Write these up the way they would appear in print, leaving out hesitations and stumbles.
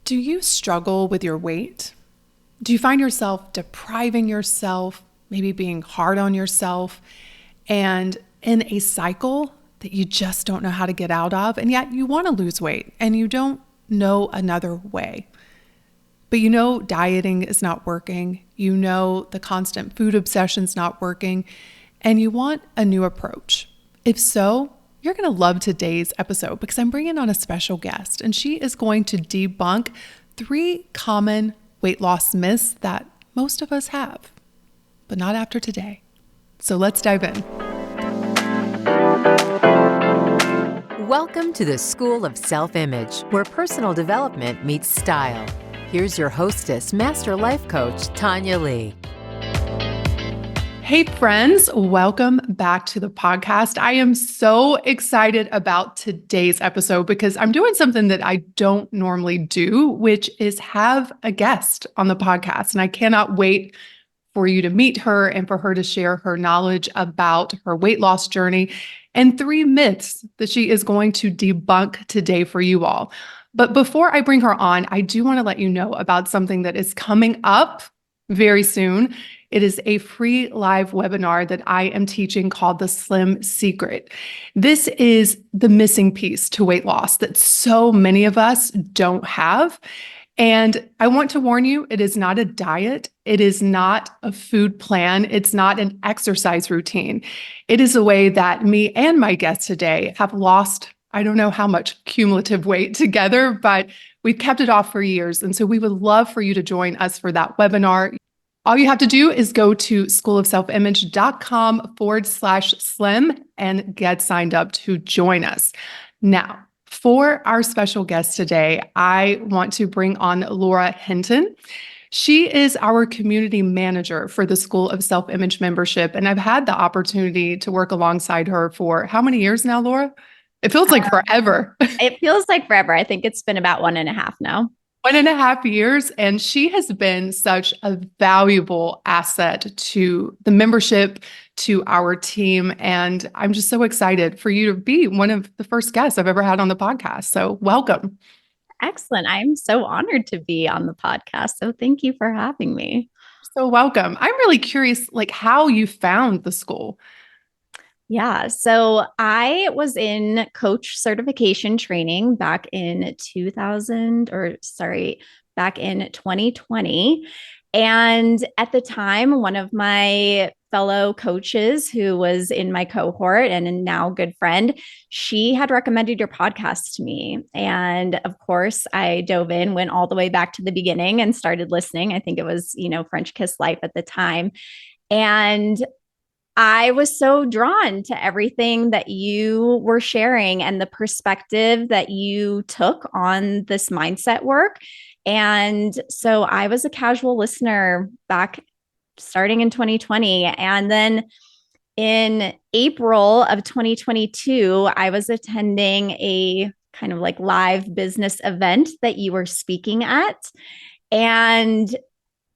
Do you struggle with your weight? Do you find yourself depriving yourself, maybe being hard on yourself, and in a cycle that you just don't know how to get out of? And yet you want to lose weight and you don't know another way. But you know dieting is not working. You know the constant food obsession's not working, and you want a new approach. If so, you're going to love today's episode because I'm bringing on a special guest, and she is going to debunk 3 common weight loss myths that most of us have, but not after today. So let's dive in. Welcome to the School of Self-Image, where personal development meets style. Here's your hostess, Master Life Coach, Tonya Leigh. Hey friends, welcome back to the podcast. I am so excited about today's episode because I'm doing something that I don't normally do, which is have a guest on the podcast. And I cannot wait for you to meet her and for her to share her knowledge about her weight loss journey and 3 myths that she is going to debunk today for you all. But before I bring her on, I do want to let you know about something that is coming up very soon. It is a free live webinar that I am teaching called The Slim Secret. This is the missing piece to weight loss that so many of us don't have. And I want to warn you, it is not a diet. It is not a food plan. It's not an exercise routine. It is a way that me and my guest today have lost, I don't know how much cumulative weight together, but we've kept it off for years. And so we would love for you to join us for that webinar. All you have to do is go to schoolofselfimage.com/slim and get signed up to join us. Now, for our special guest today, I want to bring on Laura Hinton. She is our community manager for the School of Self-Image membership, and I've had the opportunity to work alongside her for how many years now, Laura? It feels like forever. It feels like forever. I think it's been about 1.5 now. 1.5 years. And she has been such a valuable asset to the membership, to our team. And I'm just so excited for you to be one of the first guests I've ever had on the podcast. So welcome. Excellent. I'm so honored to be on the podcast. So thank you for having me. So welcome. I'm really curious, how you found the school. Yeah. So I was in coach certification training back in 2020. And at the time, one of my fellow coaches who was in my cohort and a now good friend, she had recommended your podcast to me. And of course, I dove in, went all the way back to the beginning and started listening. I think it was, French Kiss Life at the time. And I was so drawn to everything that you were sharing and the perspective that you took on this mindset work. And so I was a casual listener back starting in 2020. And then in April of 2022, I was attending a kind of like live business event that you were speaking at. And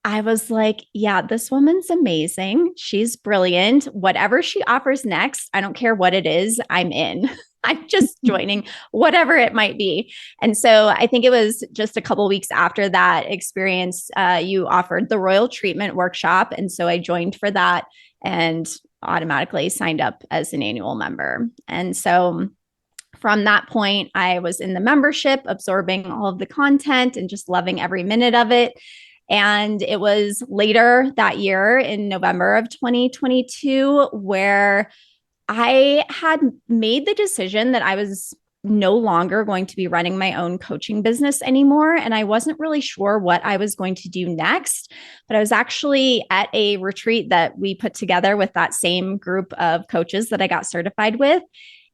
I was like, yeah, this woman's amazing. She's brilliant. Whatever she offers next, I don't care what it is, I'm in. I'm just joining whatever it might be. And so I think it was just a couple of weeks after that experience, you offered the Royal Treatment Workshop. And so I joined for that and automatically signed up as an annual member. And so from that point, I was in the membership, absorbing all of the content and just loving every minute of it. And it was later that year in November of 2022 where I had made the decision that I was no longer going to be running my own coaching business anymore. And I wasn't really sure what I was going to do next, but I was actually at a retreat that we put together with that same group of coaches that I got certified with.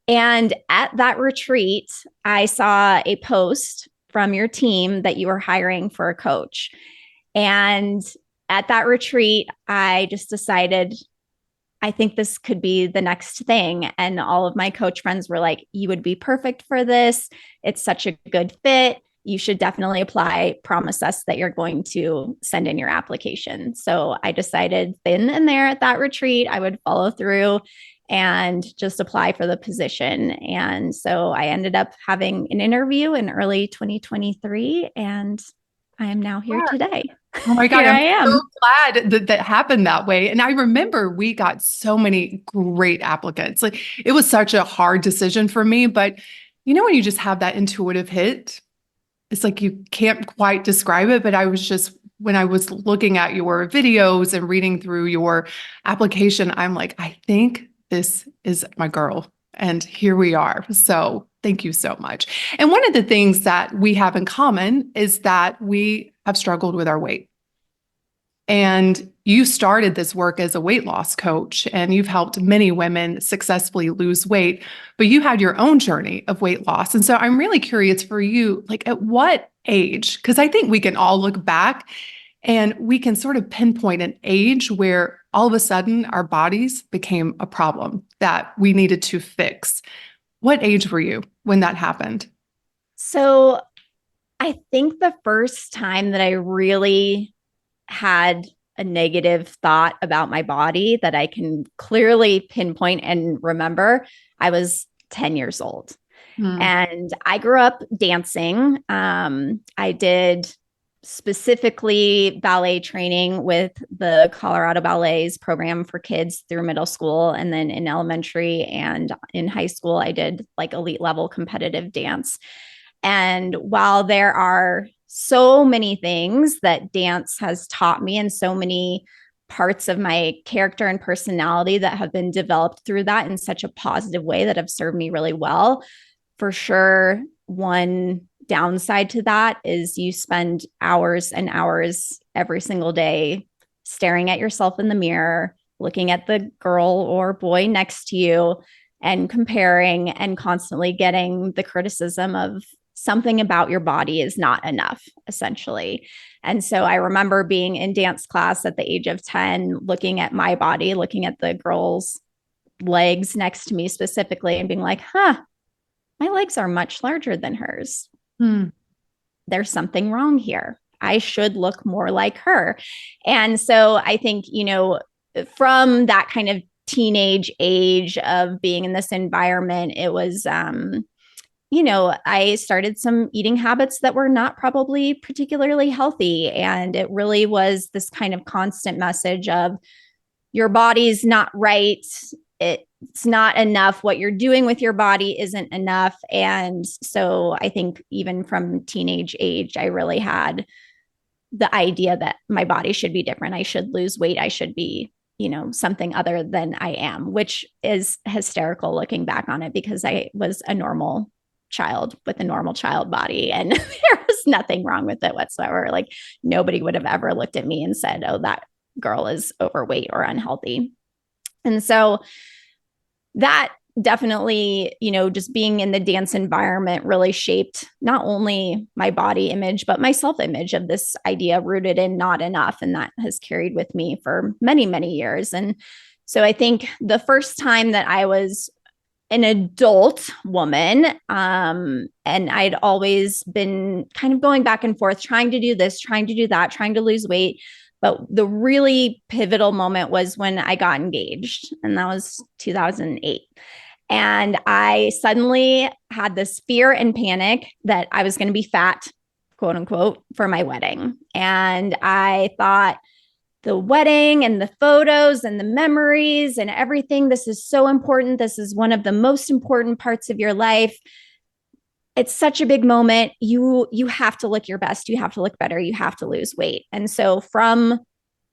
And at that retreat, I saw a post from your team that you were hiring for a coach. And at that retreat, I just decided, I think this could be the next thing. And all of my coach friends were like, you would be perfect for this. It's such a good fit. you should definitely apply. Promise us that you're going to send in your application. So I decided then and there at that retreat, I would follow through and just apply for the position. And so I ended up having an interview in early 2023, and I am now here today. Oh my God, Here I I'm am. so glad that that happened that way. And I remember we got so many great applicants. Like it was such a hard decision for me, but you know, when you just have that intuitive hit, it's like you can't quite describe it, but when I was looking at your videos and reading through your application, I'm like, I think this is my girl. And here we are. So thank you so much. And one of the things that we have in common is that we have struggled with our weight. And you started this work as a weight loss coach, and you've helped many women successfully lose weight, but you had your own journey of weight loss. And so I'm really curious for you, like at what age? Because I think we can all look back and we can sort of pinpoint an age where all of a sudden our bodies became a problem that we needed to fix. What age were you when that happened? So I think the first time that I really had a negative thought about my body that I can clearly pinpoint and remember, I was 10 years old. And I grew up dancing. I did specifically ballet training with the Colorado Ballet's program for kids through middle school. And then in elementary and in high school, I did like elite level competitive dance. And while there are so many things that dance has taught me and so many parts of my character and personality that have been developed through that in such a positive way that have served me really well, for sure, one downside to that is you spend hours and hours every single day staring at yourself in the mirror, looking at the girl or boy next to you and comparing and constantly getting the criticism of something about your body is not enough, essentially. And so I remember being in dance class at the age of 10, looking at my body, looking at the girl's legs next to me specifically and being like, my legs are much larger than hers. There's something wrong here. I should look more like her. And so I think, from that kind of teenage age of being in this environment, it was, I started some eating habits that were not probably particularly healthy. And it really was this kind of constant message of your body's not right. It's not enough. What you're doing with your body isn't enough. And so I think even from teenage age, I really had the idea that my body should be different. I should lose weight. I should be, something other than I am, which is hysterical looking back on it because I was a normal child with a normal child body and there was nothing wrong with it whatsoever. Like nobody would have ever looked at me and said, oh, that girl is overweight or unhealthy. And so that definitely, just being in the dance environment really shaped not only my body image, but my self-image of this idea rooted in not enough. And that has carried with me for many, many years. And so I think the first time that I was an adult woman, and I'd always been kind of going back and forth, trying to do this, trying to do that, trying to lose weight. But the really pivotal moment was when I got engaged, and that was 2008. And I suddenly had this fear and panic that I was going to be fat, quote unquote, for my wedding. And I thought the wedding and the photos and the memories and everything, this is so important. This is one of the most important parts of your life. It's such a big moment. You have to look your best. You have to look better. You have to lose weight. And so from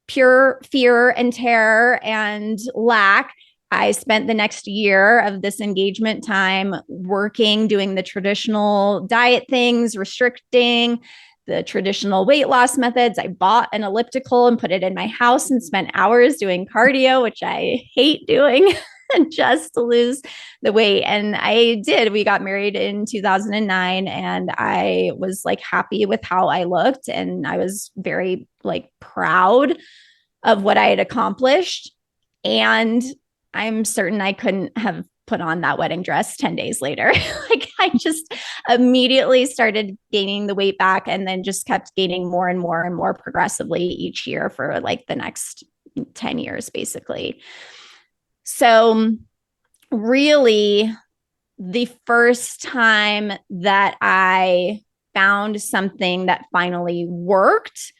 pure fear and terror and lack, I spent the next year of this engagement time working, doing the traditional diet things, restricting the traditional weight loss methods. I bought an elliptical and put it in my house and spent hours doing cardio, which I hate doing, just to lose the weight. And I did. We got married in 2009 and I was like happy with how I looked. And I was very like proud of what I had accomplished. And I'm certain I couldn't have put on that wedding dress 10 days later. Like I just immediately started gaining the weight back and then just kept gaining more and more and more progressively each year for like the next 10 years, basically. So really, the first time that I found something that finally worked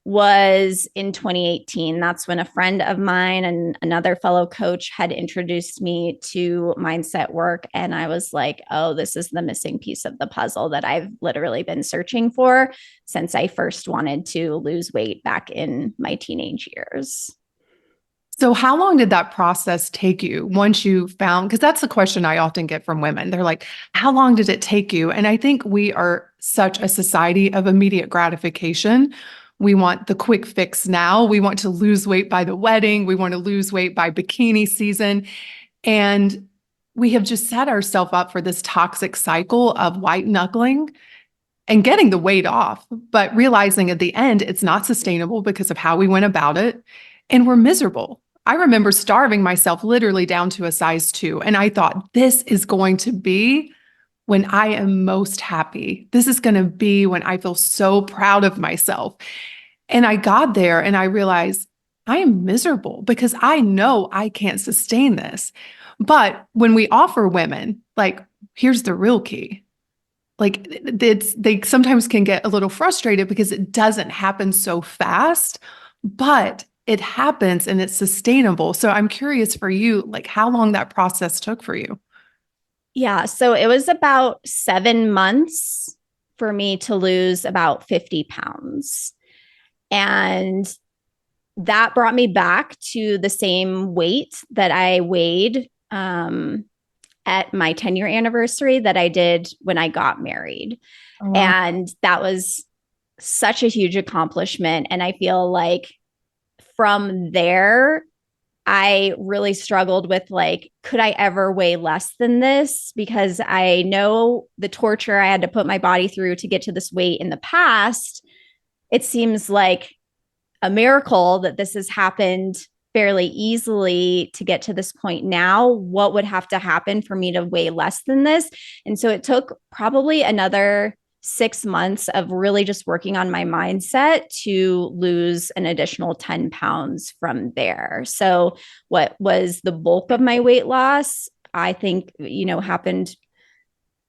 was in 2018. That's when a friend of mine and another fellow coach had introduced me to mindset work. And I was like, oh, this is the missing piece of the puzzle that I've literally been searching for since I first wanted to lose weight back in my teenage years. So how long did that process take you once you found, because that's the question I often get from women. They're like, how long did it take you? And I think we are such a society of immediate gratification. We want the quick fix now. We want to lose weight by the wedding. We want to lose weight by bikini season. And we have just set ourselves up for this toxic cycle of white knuckling and getting the weight off, but realizing at the end, it's not sustainable because of how we went about it. And we're miserable. I remember starving myself literally down to a size 2. And I thought, this is going to be when I am most happy. This is going to be when I feel so proud of myself. And I got there and I realized I am miserable because I know I can't sustain this. But when we offer women, like, here's the real key. Like they sometimes can get a little frustrated because it doesn't happen so fast, but it happens and it's sustainable. So I'm curious for you, like how long that process took for you. Yeah. So it was about 7 months for me to lose about 50 pounds. And that brought me back to the same weight that I weighed at my 10-year anniversary that I did when I got married. Oh, wow. And that was such a huge accomplishment. And I feel like from there, I really struggled with like, could I ever weigh less than this? Because I know the torture I had to put my body through to get to this weight in the past. It seems like a miracle that this has happened fairly easily to get to this point now. What would have to happen for me to weigh less than this? And so it took probably another 6 months of really just working on my mindset to lose an additional 10 pounds from there. So what was the bulk of my weight loss, I think, happened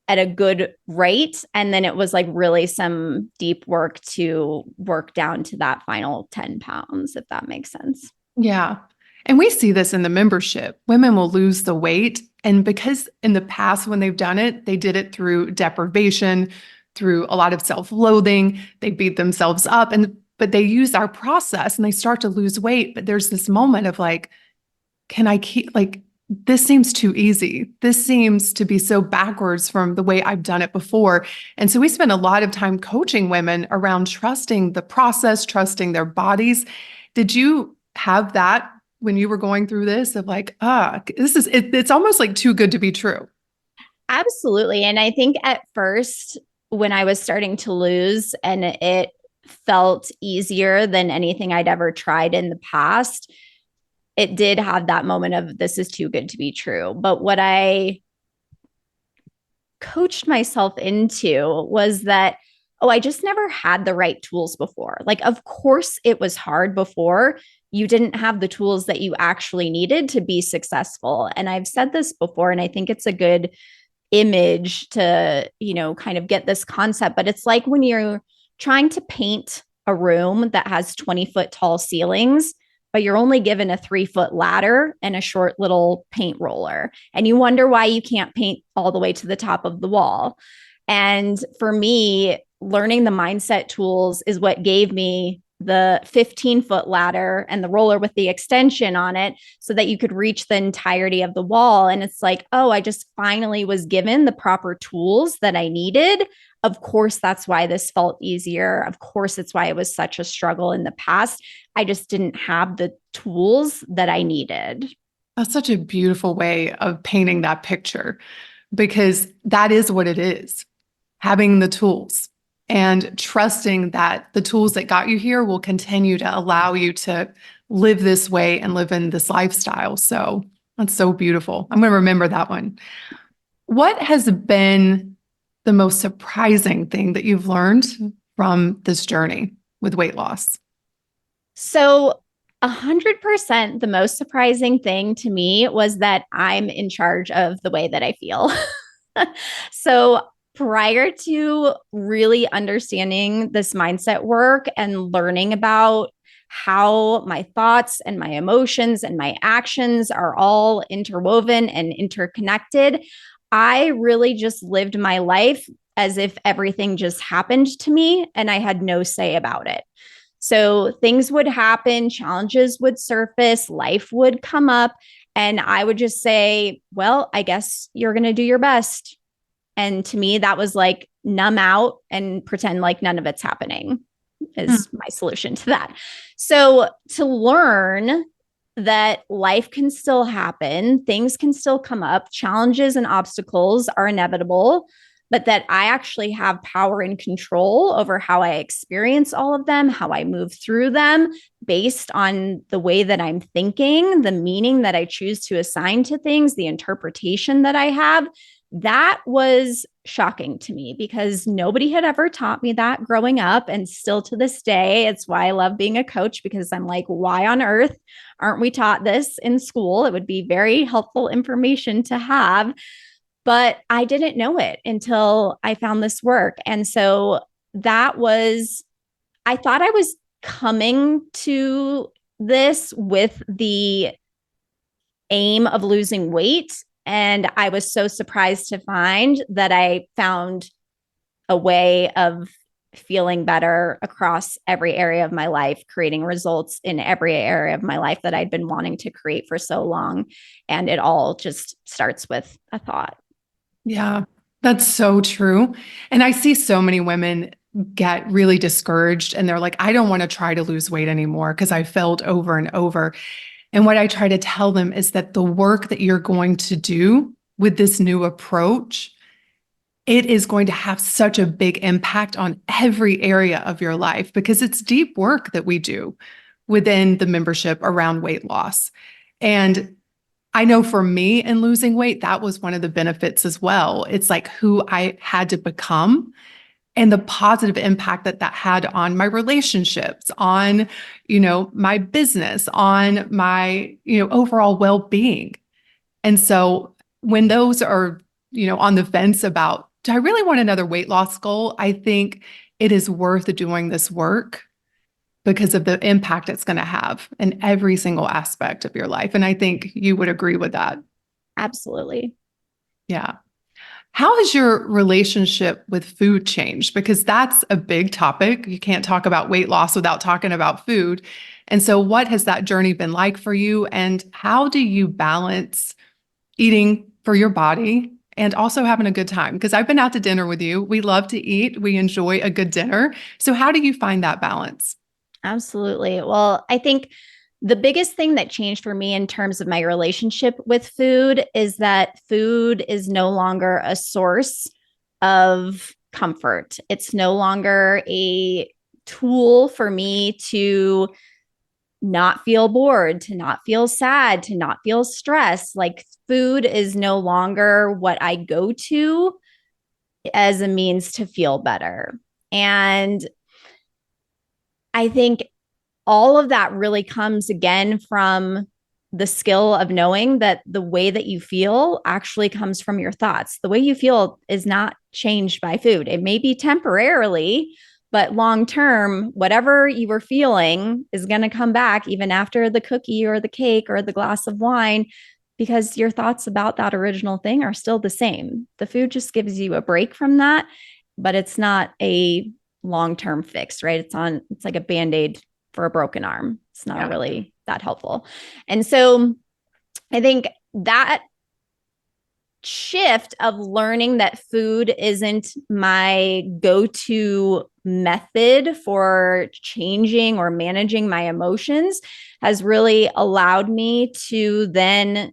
at a good rate. And then it was like really some deep work to work down to that final 10 pounds, if that makes sense. Yeah. And we see this in the membership. Women will lose the weight. And because in the past, when they've done it, they did it through deprivation, through a lot of self-loathing, they beat themselves up, but they use our process and they start to lose weight. But there's this moment of like, can I keep, like, this seems too easy. This seems to be so backwards from the way I've done it before. And so we spend a lot of time coaching women around trusting the process, trusting their bodies. Did you have that when you were going through this of like, it's almost like too good to be true? Absolutely. And I think at first, when I was starting to lose and it felt easier than anything I'd ever tried in the past, it did have that moment of this is too good to be true. But what I coached myself into was that, I just never had the right tools before. Like, of course it was hard before. You didn't have the tools that you actually needed to be successful. And I've said this before, and I think it's a good image to, kind of get this concept, but it's like when you're trying to paint a room that has 20-foot tall ceilings, but you're only given a 3-foot ladder and a short little paint roller. And you wonder why you can't paint all the way to the top of the wall. And for me, learning the mindset tools is what gave me the 15-foot ladder and the roller with the extension on it so that you could reach the entirety of the wall. And it's like, I just finally was given the proper tools that I needed. Of course, that's why this felt easier. Of course, it's why it was such a struggle in the past. I just didn't have the tools that I needed. That's such a beautiful way of painting that picture, because that is what it is, having the tools and trusting that the tools that got you here will continue to allow you to live this way and live in this lifestyle. So that's so beautiful. I'm going to remember that one. What has been the most surprising thing that you've learned from this journey with weight loss? So 100% the most surprising thing to me was that I'm in charge of the way that I feel. So prior to really understanding this mindset work and learning about how my thoughts and my emotions and my actions are all interwoven and interconnected, I really just lived my life as if everything just happened to me and I had no say about it. So things would happen, challenges would surface, life would come up, and I would just say, well, I guess you're going to do your best. And to me, that was like numb out and pretend like none of it's happening is my solution to that. So to learn that life can still happen, things can still come up, challenges and obstacles are inevitable, but that I actually have power and control over how I experience all of them, how I move through them based on the way that I'm thinking, the meaning that I choose to assign to things, the interpretation that I have. That was shocking to me because nobody had ever taught me that growing up. And still to this day, it's why I love being a coach, because I'm like, why on earth aren't we taught this in school? It would be very helpful information to have. But I didn't know it until I found this work. And so that was, I thought I was coming to this with the aim of losing weight. And I was so surprised to find that I found a way of feeling better across every area of my life, creating results in every area of my life that I'd been wanting to create for so long. And it all just starts with a thought. Yeah, that's so true. And I see so many women get really discouraged and they're like, I don't want to try to lose weight anymore because I failed over and over. And what I try to tell them is that the work that you're going to do with this new approach, it is going to have such a big impact on every area of your life because it's deep work that we do within the membership around weight loss. And I know for me in losing weight, that was one of the benefits as well. It's like who I had to become and the positive impact that that had on my relationships, on, my business, on my, overall well-being. And so when those are, on the fence about, do I really want another weight loss goal? I think it is worth doing this work because of the impact it's going to have in every single aspect of your life. And I think you would agree with that. Absolutely. Yeah. How has your relationship with food changed? Because that's a big topic. You can't talk about weight loss without talking about food. And so what has that journey been like for you? And how do you balance eating for your body and also having a good time? Because I've been out to dinner with you. We love to eat. We enjoy a good dinner. So how do you find that balance? Absolutely. Well, I think the biggest thing that changed for me in terms of my relationship with food is that food is no longer a source of comfort. It's no longer a tool for me to not feel bored, to not feel sad, to not feel stressed. Like food is no longer what I go to as a means to feel better. And I think all of that really comes again from the skill of knowing that the way that you feel actually comes from your thoughts. The way you feel is not changed by food. It may be temporarily, but long term, whatever you were feeling is going to come back even after the cookie or the cake or the glass of wine, because your thoughts about that original thing are still the same. The food just gives you a break from that, but it's not a long-term fix, right? It's like a Band-Aid for a broken arm. It's not really that helpful. And so I think that shift of learning that food isn't my go-to method for changing or managing my emotions has really allowed me to then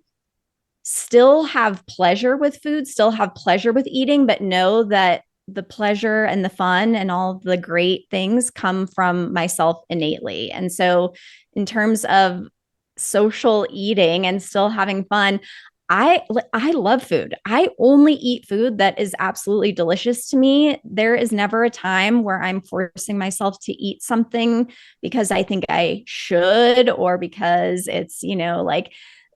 still have pleasure with food, still have pleasure with eating, but know that the pleasure and the fun and all the great things come from myself innately. And so in terms of social eating and still having fun, I love food. I only eat food that is absolutely delicious to me. There is never a time where I'm forcing myself to eat something because I think I should, or because it's, like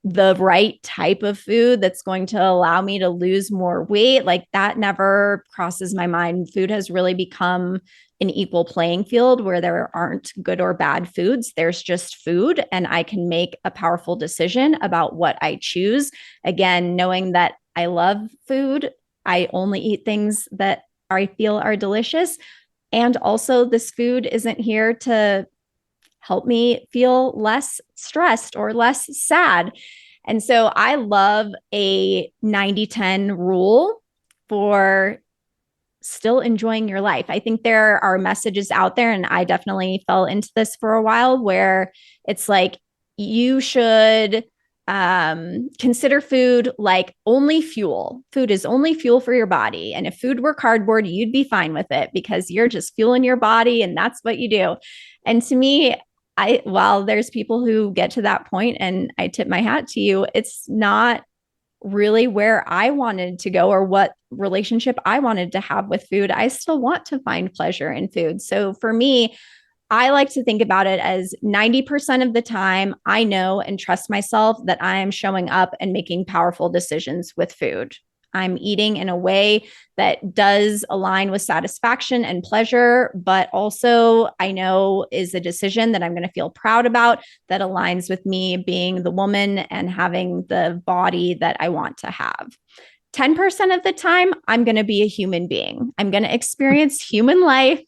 the right type of food that's going to allow me to lose more weight. Like that never crosses my mind. Food has really become an equal playing field where there aren't good or bad foods. There's just food, and I can make a powerful decision about what I choose. Again, knowing that I love food, I only eat things that I feel are delicious. And also, this food isn't here to help me feel less stressed or less sad. And so I love a 90-10 rule for still enjoying your life. I think there are messages out there, and I definitely fell into this for a while, where it's like you should consider food like only fuel. Food is only fuel for your body. And if food were cardboard, you'd be fine with it because you're just fueling your body and that's what you do. And to me, while there's people who get to that point, and I tip my hat to you, it's not really where I wanted to go or what relationship I wanted to have with food. I still want to find pleasure in food. So for me, I like to think about it as 90% of the time, I know and trust myself that I am showing up and making powerful decisions with food. I'm eating in a way that does align with satisfaction and pleasure, but also I know is a decision that I'm going to feel proud about, that aligns with me being the woman and having the body that I want to have. 10% of the time, I'm going to be a human being. I'm going to experience human life.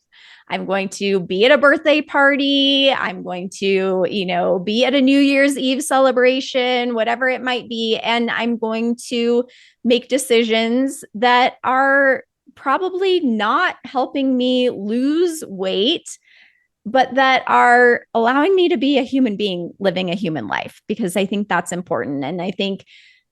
I'm going to be at a birthday party. I'm going to, be at a New Year's Eve celebration, whatever it might be. And I'm going to make decisions that are probably not helping me lose weight, but that are allowing me to be a human being living a human life, because I think that's important. And I think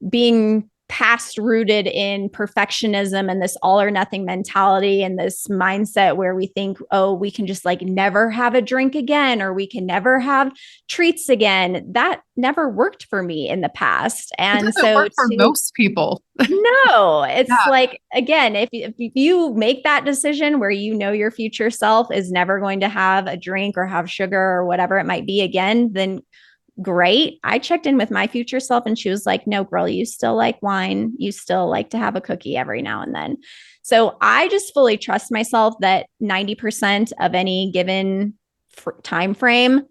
being past rooted in perfectionism and this all or nothing mentality and this mindset where we think, oh, we can just like never have a drink again, or we can never have treats again. That never worked for me in the past. And it doesn't work for most people. No, it's like, again, if you make that decision where your future self is never going to have a drink or have sugar or whatever it might be again, then great. I checked in with my future self and she was like, no, girl, you still like wine. You still like to have a cookie every now and then. So I just fully trust myself that 90% of any given time frame,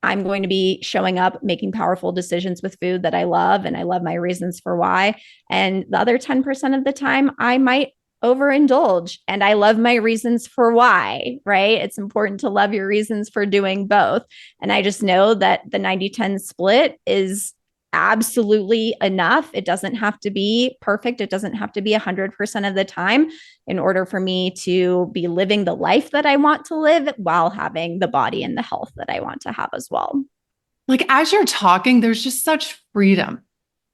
I'm going to be showing up, making powerful decisions with food that I love, and I love my reasons for why. And the other 10% of the time, I might overindulge, and I love my reasons for why, right? It's important to love your reasons for doing both. And I just know that the 90-10 split is absolutely enough. It doesn't have to be perfect. It doesn't have to be 100% of the time in order for me to be living the life that I want to live while having the body and the health that I want to have as well. Like as you're talking, there's just such freedom.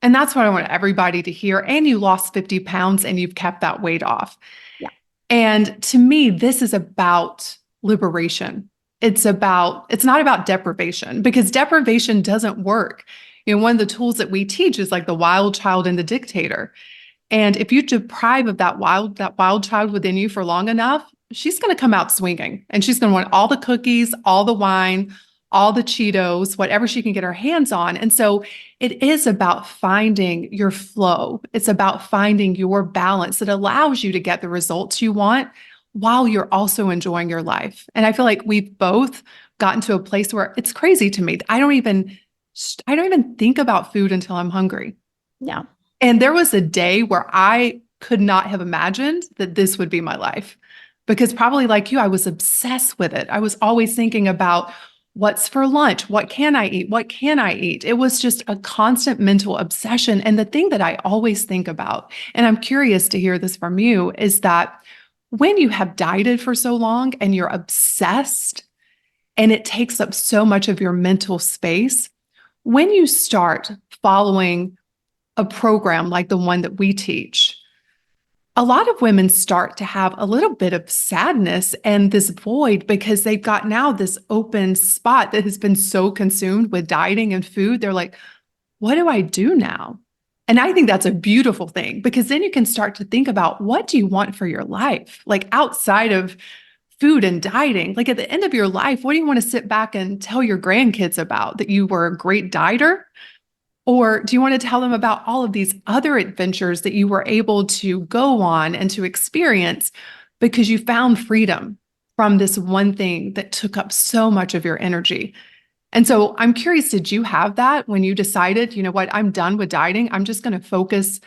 And that's what I want everybody to hear. And you lost 50 pounds and you've kept that weight off. Yeah. And to me, this is about liberation. It's not about deprivation, because deprivation doesn't work. One of the tools that we teach is like the wild child and the dictator. And if you deprive of that wild child within you for long enough, she's going to come out swinging, and she's going to want all the cookies, all the wine, all the Cheetos, whatever she can get her hands on. And so it is about finding your flow. It's about finding your balance that allows you to get the results you want while you're also enjoying your life. And I feel like we've both gotten to a place where it's crazy to me. I don't even think about food until I'm hungry. Yeah. And there was a day where I could not have imagined that this would be my life, because probably like you, I was obsessed with it. I was always thinking about what's for lunch? What can I eat? What can I eat? It was just a constant mental obsession. And the thing that I always think about, and I'm curious to hear this from you, is that when you have dieted for so long and you're obsessed and it takes up so much of your mental space, when you start following a program like the one that we teach, a lot of women start to have a little bit of sadness and this void, because they've got now this open spot that has been so consumed with dieting and food. They're like, what do I do now? And I think that's a beautiful thing, because then you can start to think about, what do you want for your life? Like outside of food and dieting, like at the end of your life, what do you want to sit back and tell your grandkids about? That you were a great dieter? Or do you want to tell them about all of these other adventures that you were able to go on and to experience because you found freedom from this one thing that took up so much of your energy? And so I'm curious, did you have that when you decided, you know what, I'm done with dieting, I'm just going to focus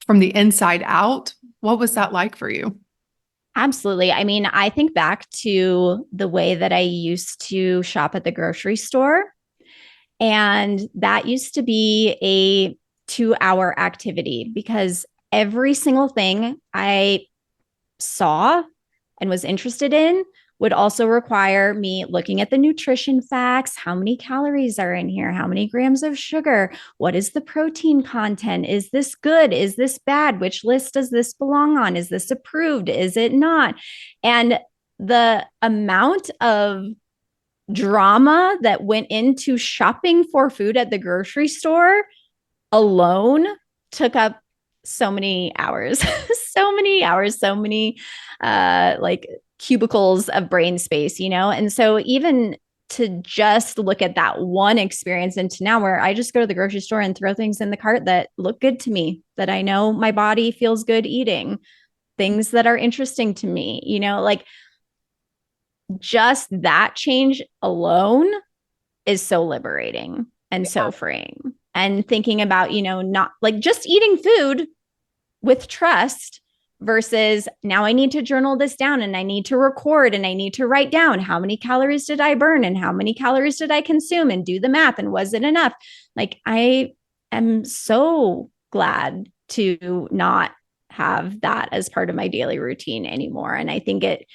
from the inside out? What was that like for you? Absolutely. I mean, I think back to the way that I used to shop at the grocery store. And that used to be a 2-hour activity because every single thing I saw and was interested in would also require me looking at the nutrition facts. How many calories are in here? How many grams of sugar? What is the protein content? Is this good? Is this bad? Which list does this belong on? Is this approved? Is it not? And the amount of drama that went into shopping for food at the grocery store alone took up so many hours, so many like cubicles of brain space, you know? And so even to just look at that one experience into now where I just go to the grocery store and throw things in the cart that look good to me, that I know my body feels good eating, things that are interesting to me, you know, like just that change alone is so liberating and so freeing. And thinking about, you know, not like just eating food with trust versus now I need to journal this down and I need to record and I need to write down how many calories did I burn and how many calories did I consume and do the math and was it enough? Like I am so glad to not have that as part of my daily routine anymore. And I think it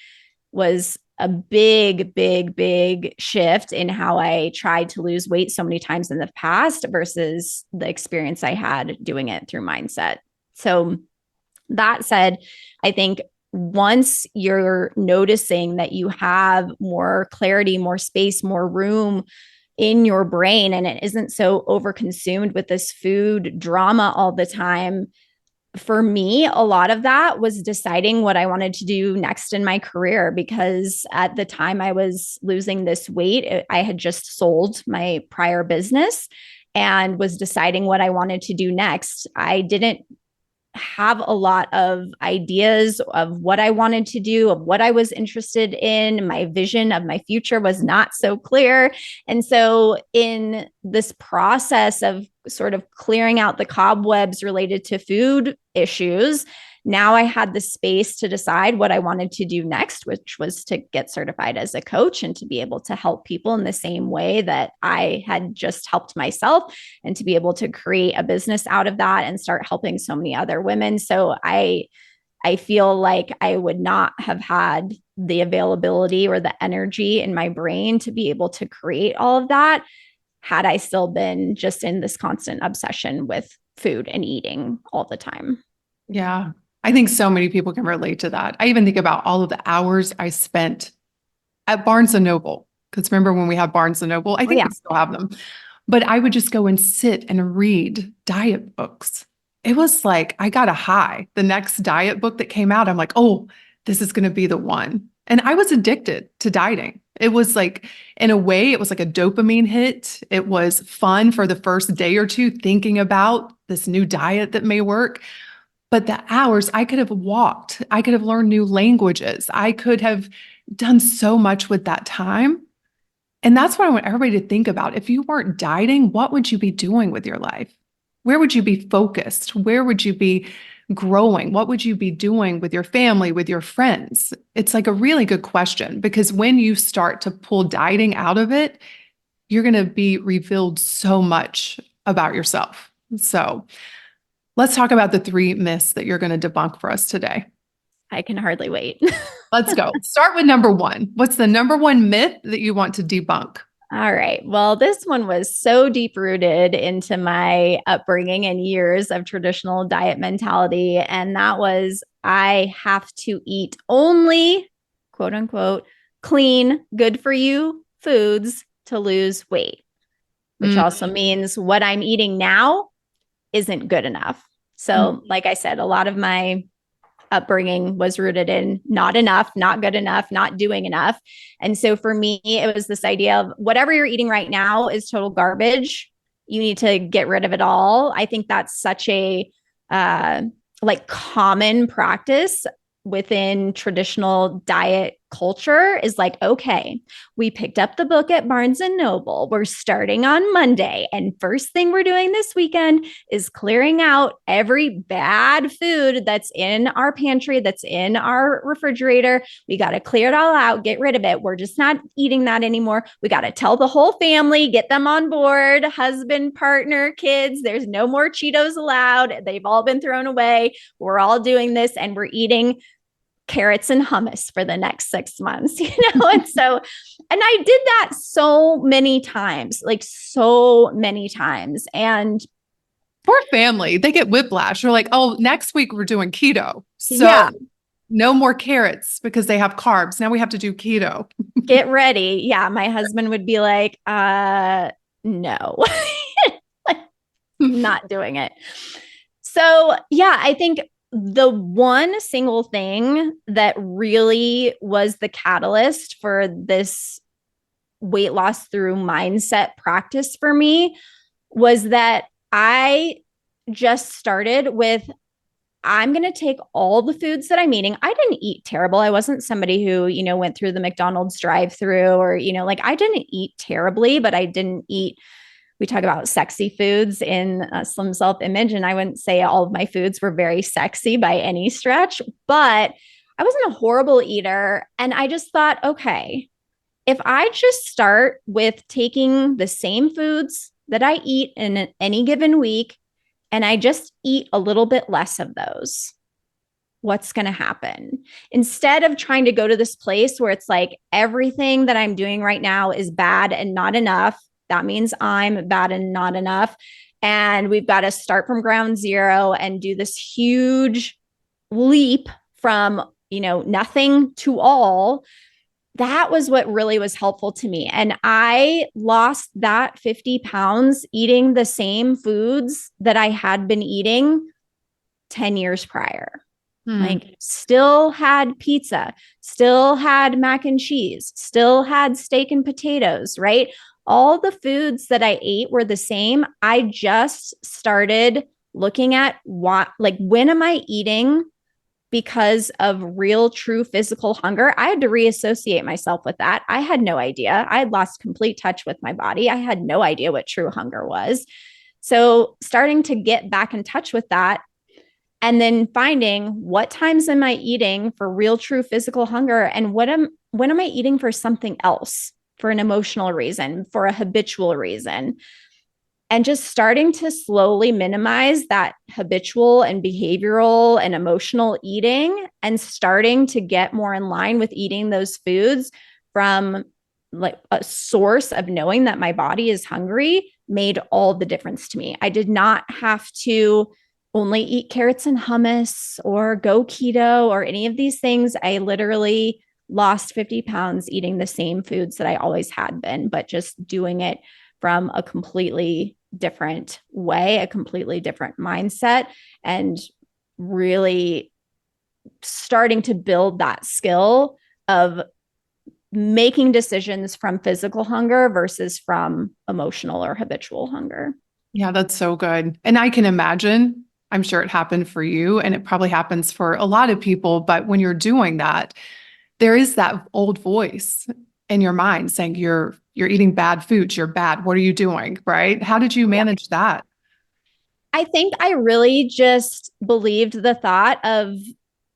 was a big shift in how I tried to lose weight so many times in the past versus the experience I had doing it through mindset. So that said, I think once you're noticing that you have more clarity, more space, more room in your brain, and it isn't so overconsumed with this food drama all the time, for me, a lot of that was deciding what I wanted to do next in my career, because at the time I was losing this weight, I had just sold my prior business and was deciding what I wanted to do next. I didn't have a lot of ideas of what I wanted to do, of what I was interested in. My vision of my future was not so clear. And so in this process of sort of clearing out the cobwebs related to food issues, now I had the space to decide what I wanted to do next, which was to get certified as a coach and to be able to help people in the same way that I had just helped myself, and to be able to create a business out of that and start helping so many other women. So I feel like I would not have had the availability or the energy in my brain to be able to create all of that had I still been just in this constant obsession with food and eating all the time. Yeah. I think so many people can relate to that. I even think about all of the hours I spent at Barnes and Noble. Because remember when we had Barnes and Noble? I think we still have them. But I would just go and sit and read diet books. It was like I got a high. The next diet book that came out, I'm like, oh, this is going to be the one. And I was addicted to dieting. It was like, in a way, it was like a dopamine hit. It was fun for the first day or two thinking about this new diet that may work. But the hours I could have walked, I could have learned new languages. I could have done so much with that time. And that's what I want everybody to think about. If you weren't dieting, what would you be doing with your life? Where would you be focused? Where would you be growing? What would you be doing with your family, with your friends? It's like a really good question, because when you start to pull dieting out of it, you're going to be revealed so much about yourself. So let's talk about the 3 myths that you're going to debunk for us today. I can hardly wait. Let's go. Start with number 1. What's the number 1 myth that you want to debunk? All right. Well, this one was so deep rooted into my upbringing and years of traditional diet mentality. And that was, I have to eat only, quote unquote, clean, good for you foods to lose weight, which also means what I'm eating now isn't good enough. So like I said, a lot of my upbringing was rooted in not enough, not good enough, not doing enough. And so for me, it was this idea of whatever you're eating right now is total garbage. You need to get rid of it all. I think that's such a like common practice within traditional diet culture is like, okay, we picked up the book at Barnes and Noble. We're starting on Monday. And first thing we're doing this weekend is clearing out every bad food that's in our pantry, that's in our refrigerator. We got to clear it all out, get rid of it. We're just not eating that anymore. We got to tell the whole family, get them on board, husband, partner, kids. There's no more Cheetos allowed. They've all been thrown away. We're all doing this and we're eating carrots and hummus for the next 6 months, And so, and I did that so many times, like so many times. And poor family, they get whiplash. They're like, oh, next week we're doing keto. So no more carrots because they have carbs. Now we have to do keto. Get ready. Yeah. My husband would be like, no, not doing it. So yeah, I think the one single thing that really was the catalyst for this weight loss through mindset practice for me was that I just started with, I'm going to take all the foods that I'm eating. I didn't eat terrible. I wasn't somebody who, went through the McDonald's drive-through or, like I didn't eat terribly, but I didn't eat. We talk about sexy foods in Slim Self-Image, and I wouldn't say all of my foods were very sexy by any stretch, but I wasn't a horrible eater. And I just thought, okay, if I just start with taking the same foods that I eat in any given week, and I just eat a little bit less of those, what's going to happen? Instead of trying to go to this place where it's like everything that I'm doing right now is bad and not enough, that means I'm bad and not enough. And we've got to start from ground zero and do this huge leap from, nothing to all. That was what really was helpful to me. And I lost that 50 pounds eating the same foods that I had been eating 10 years prior. Like still had pizza, still had mac and cheese, still had steak and potatoes, right? All the foods that I ate were the same. I just started looking at when am I eating because of real, true physical hunger? I had to reassociate myself with that. I had no idea. I had lost complete touch with my body. I had no idea what true hunger was. So starting to get back in touch with that and then finding what times am I eating for real, true physical hunger and when am I eating for something else? For an emotional reason, for a habitual reason, and just starting to slowly minimize that habitual and behavioral and emotional eating and starting to get more in line with eating those foods from like a source of knowing that my body is hungry made all the difference to me. I did not have to only eat carrots and hummus or go keto or any of these things. I literally lost 50 pounds eating the same foods that I always had been, but just doing it from a completely different way, a completely different mindset, and really starting to build that skill of making decisions from physical hunger versus from emotional or habitual hunger. Yeah, that's so good. And I can imagine, I'm sure it happened for you and it probably happens for a lot of people, but when you're doing that, there is that old voice in your mind saying you're eating bad foods, you're bad. What are you doing? Right? How did you manage that? I think I really just believed the thought of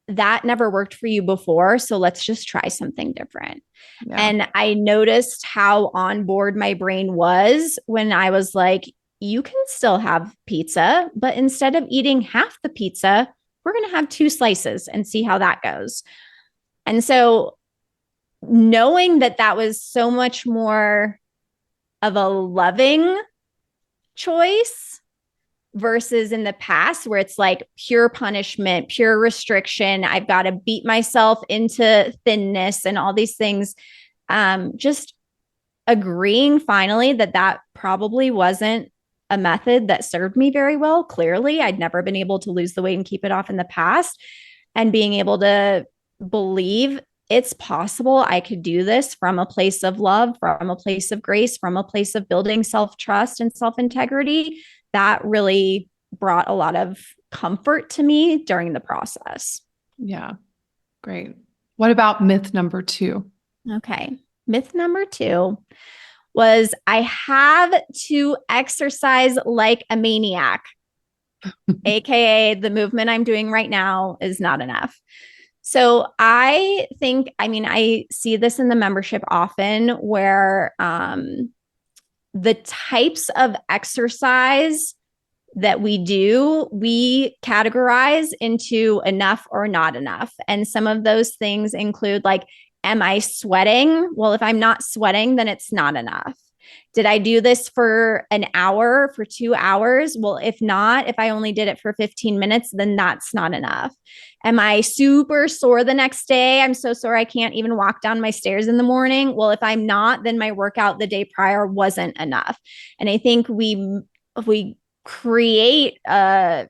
that never worked for you before. So let's just try something different. Yeah. And I noticed how on board my brain was when I was like, you can still have pizza, but instead of eating half the pizza, we're going to have 2 slices and see how that goes. And so knowing that that was so much more of a loving choice versus in the past where it's like pure punishment, pure restriction. I've got to beat myself into thinness and all these things. Just agreeing finally that probably wasn't a method that served me very well. Clearly, I'd never been able to lose the weight and keep it off in the past. And being able to believe it's possible I could do this from a place of love, from a place of grace, from a place of building self-trust and self-integrity, that really brought a lot of comfort to me during the process. Yeah. Great. What about myth number 2? Okay. Myth number 2 was I have to exercise like a maniac, AKA the movement I'm doing right now is not enough. So I see this in the membership often where the types of exercise that we do, we categorize into enough or not enough. And some of those things include like, am I sweating? Well, if I'm not sweating, then it's not enough. Did I do this for an hour, for 2 hours? Well, if not, if I only did it for 15 minutes, then that's not enough. Am I super sore the next day? I'm so sore I can't even walk down my stairs in the morning. Well, if I'm not, then my workout the day prior wasn't enough. And I think we create a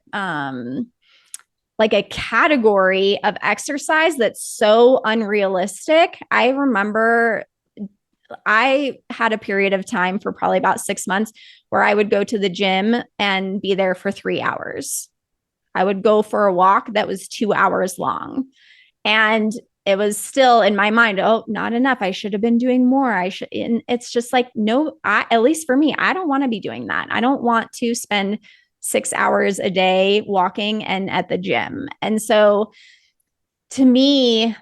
like a category of exercise that's so unrealistic. I remember I had a period of time for probably about 6 months where I would go to the gym and be there for 3 hours. I would go for a walk that was 2 hours long. And it was still in my mind, oh, not enough. I should have been doing more. And it's just like, no, at least for me, I don't want to be doing that. I don't want to spend 6 hours a day walking and at the gym. And so to me,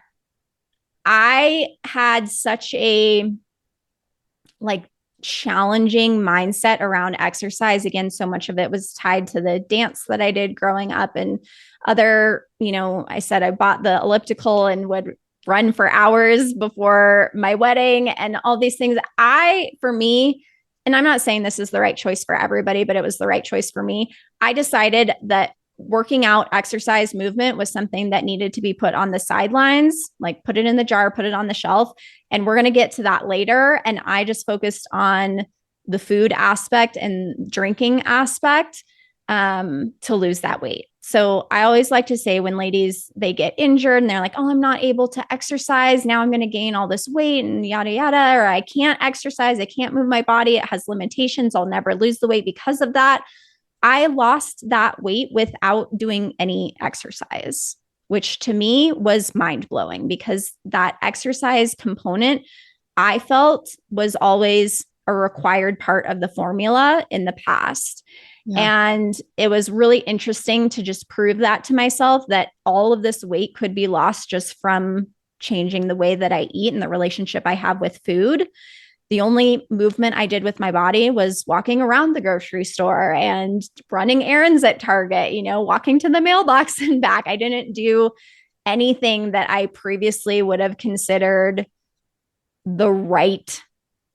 I had such a challenging mindset around exercise. Again, so much of it was tied to the dance that I did growing up and other, I said I bought the elliptical and would run for hours before my wedding and all these things. For me, and I'm not saying this is the right choice for everybody, but it was the right choice for me. I decided that working out, exercise, movement was something that needed to be put on the sidelines, like put it in the jar, put it on the shelf. And we're going to get to that later. And I just focused on the food aspect and drinking aspect to lose that weight. So I always like to say when ladies, they get injured and they're like, oh, I'm not able to exercise. Now I'm going to gain all this weight and yada, yada, or I can't exercise. I can't move my body. It has limitations. I'll never lose the weight because of that. I lost that weight without doing any exercise, which to me was mind blowing because that exercise component I felt was always a required part of the formula in the past. Yeah. And it was really interesting to just prove that to myself that all of this weight could be lost just from changing the way that I eat and the relationship I have with food. The only movement I did with my body was walking around the grocery store and running errands at Target, walking to the mailbox and back. I didn't do anything that I previously would have considered the right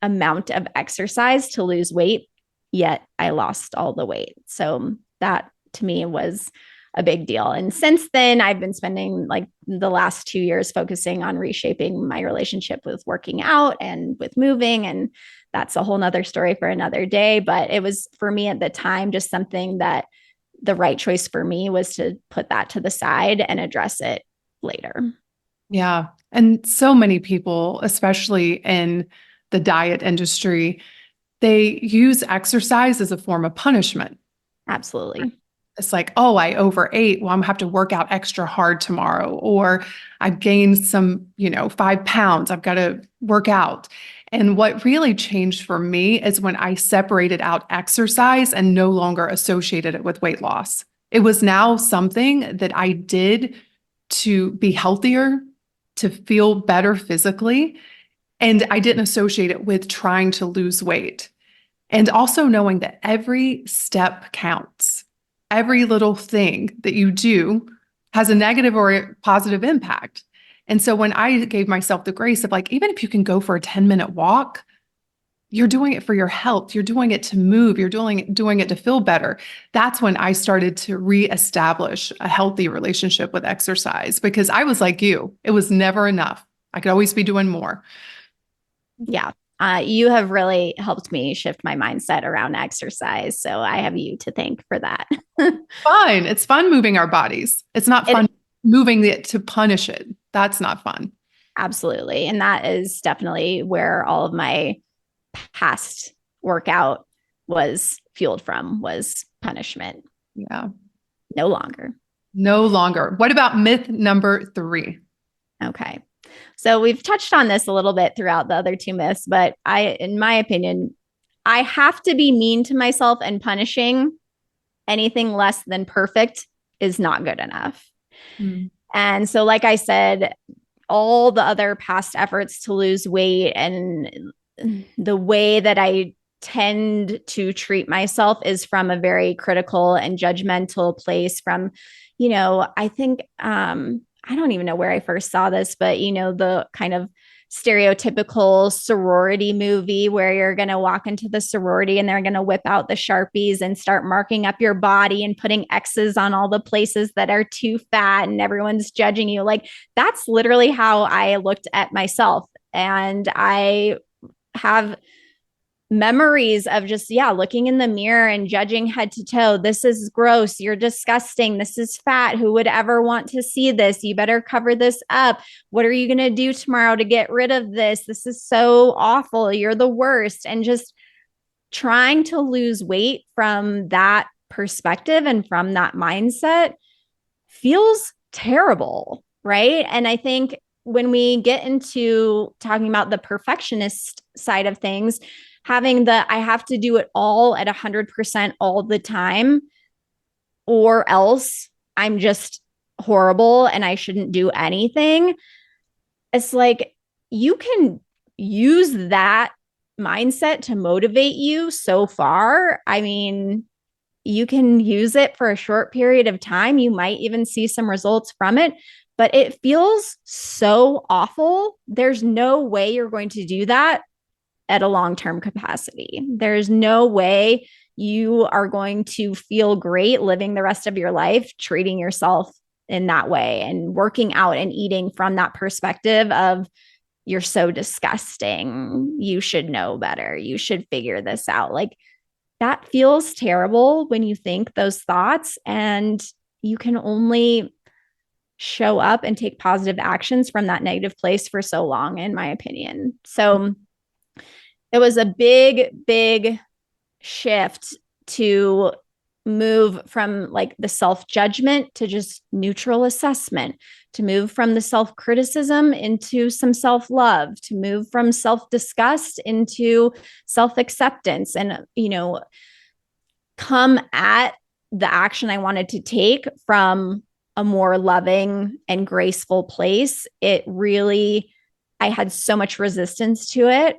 amount of exercise to lose weight, yet I lost all the weight. So that to me was a big deal. And since then, I've been spending the last 2 years focusing on reshaping my relationship with working out and with moving. And that's a whole nother story for another day. But it was for me at the time, just something that the right choice for me was to put that to the side and address it later. Yeah. And so many people, especially in the diet industry, they use exercise as a form of punishment. Absolutely. It's like, oh, I overate. Well, I'm gonna have to work out extra hard tomorrow. Or I've gained some, 5 pounds. I've got to work out. And what really changed for me is when I separated out exercise and no longer associated it with weight loss. It was now something that I did to be healthier, to feel better physically. And I didn't associate it with trying to lose weight. And also knowing that every step counts. Every little thing that you do has a negative or a positive impact. And so when I gave myself the grace of even if you can go for a 10-minute walk, you're doing it for your health. You're doing it to move. You're doing it to feel better. That's when I started to reestablish a healthy relationship with exercise because I was like you. It was never enough. I could always be doing more. Yeah. You have really helped me shift my mindset around exercise. So I have you to thank for that. Fun. It's fun moving our bodies. It's not fun moving it to punish it. That's not fun. Absolutely. And that is definitely where all of my past workout was fueled from, was punishment. Yeah. No longer. No longer. What about myth number 3? Okay. So we've touched on this a little bit throughout the other 2 myths, but in my opinion, I have to be mean to myself, and punishing anything less than perfect is not good enough. Mm. And so, like I said, all the other past efforts to lose weight and the way that I tend to treat myself is from a very critical and judgmental place from, I think, I don't even know where I first saw this, but, the kind of stereotypical sorority movie where you're going to walk into the sorority and they're going to whip out the Sharpies and start marking up your body and putting X's on all the places that are too fat and everyone's judging you. Like, that's literally how I looked at myself. And I have memories of just, looking in the mirror and judging head to toe. This is gross. You're disgusting. This is fat. Who would ever want to see this? You better cover this up. What are you going to do tomorrow to get rid of this? This is so awful. You're the worst. And just trying to lose weight from that perspective and from that mindset feels terrible, right? And I think when we get into talking about the perfectionist side of things, having I have to do it all at 100% all the time, or else I'm just horrible and I shouldn't do anything. It's like, you can use that mindset to motivate you so far. I mean, you can use it for a short period of time. You might even see some results from it, but it feels so awful. There's no way you're going to do that at a long-term capacity. There's no way you are going to feel great living the rest of your life treating yourself in that way and working out and eating from that perspective of, you're so disgusting. You should know better. You should figure this out. Like, that feels terrible when you think those thoughts, and you can only show up and take positive actions from that negative place for so long, in my opinion. So it was a big, big shift to move from like the self-judgment to just neutral assessment, to move from the self-criticism into some self-love, to move from self-disgust into self-acceptance, and, come at the action I wanted to take from a more loving and graceful place. I had so much resistance to it.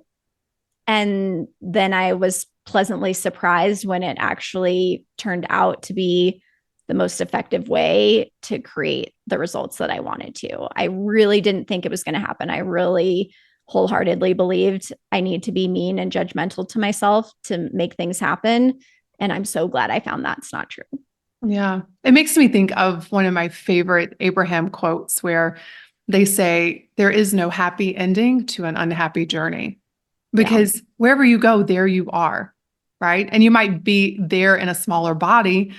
And then I was pleasantly surprised when it actually turned out to be the most effective way to create the results that I wanted to. I really didn't think it was going to happen. I really wholeheartedly believed I need to be mean and judgmental to myself to make things happen. And I'm so glad I found that's not true. Yeah. It makes me think of one of my favorite Abraham quotes where they say, there is no happy ending to an unhappy journey. Because wherever you go, there you are, right? And you might be there in a smaller body,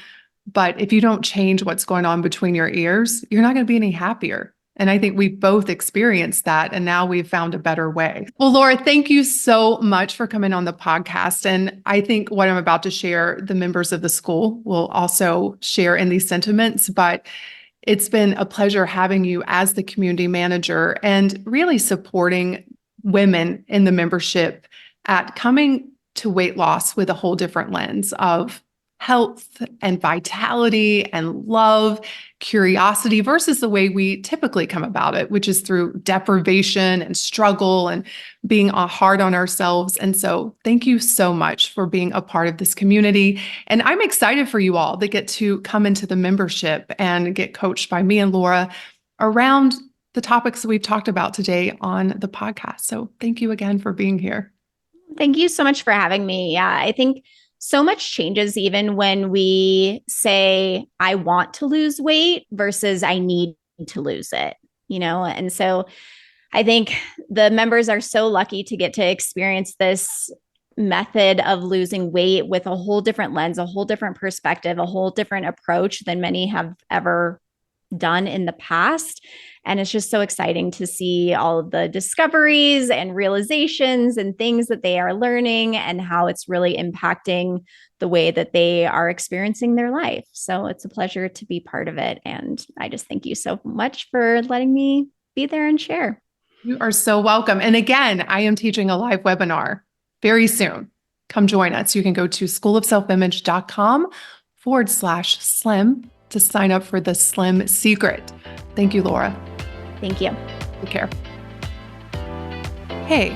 but if you don't change what's going on between your ears, you're not going to be any happier. And I think we both experienced that, and now we've found a better way. Well, Laura, thank you so much for coming on the podcast. And I think what I'm about to share, the members of the school will also share in these sentiments, but it's been a pleasure having you as the community manager and really supporting women in the membership at coming to weight loss with a whole different lens of health and vitality and love, curiosity versus the way we typically come about it, which is through deprivation and struggle and being hard on ourselves. And so thank you so much for being a part of this community. And I'm excited for you all that get to come into the membership and get coached by me and Laura around the topics we've talked about today on the podcast. So thank you again for being here. Thank you so much for having me. Yeah, I think so much changes even when we say, I want to lose weight versus I need to lose it, And so I think the members are so lucky to get to experience this method of losing weight with a whole different lens, a whole different perspective, a whole different approach than many have ever done in the past. And it's just so exciting to see all of the discoveries and realizations and things that they are learning and how it's really impacting the way that they are experiencing their life. So it's a pleasure to be part of it. And I just thank you so much for letting me be there and share. You are so welcome. And again, I am teaching a live webinar very soon. Come join us. You can go to schoolofselfimage.com/slim to sign up for the Slim Secret. Thank you, Laura. Thank you. Take care. Hey,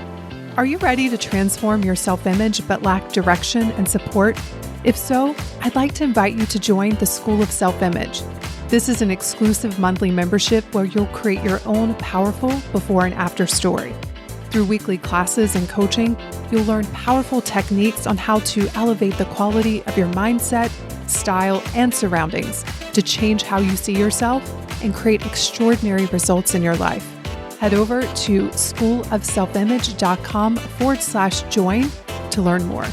are you ready to transform your self-image but lack direction and support? If so, I'd like to invite you to join the School of Self-Image. This is an exclusive monthly membership where you'll create your own powerful before and after story. Through weekly classes and coaching, you'll learn powerful techniques on how to elevate the quality of your mindset, style, and surroundings to change how you see yourself and create extraordinary results in your life. Head over to schoolofselfimage.com/join to learn more.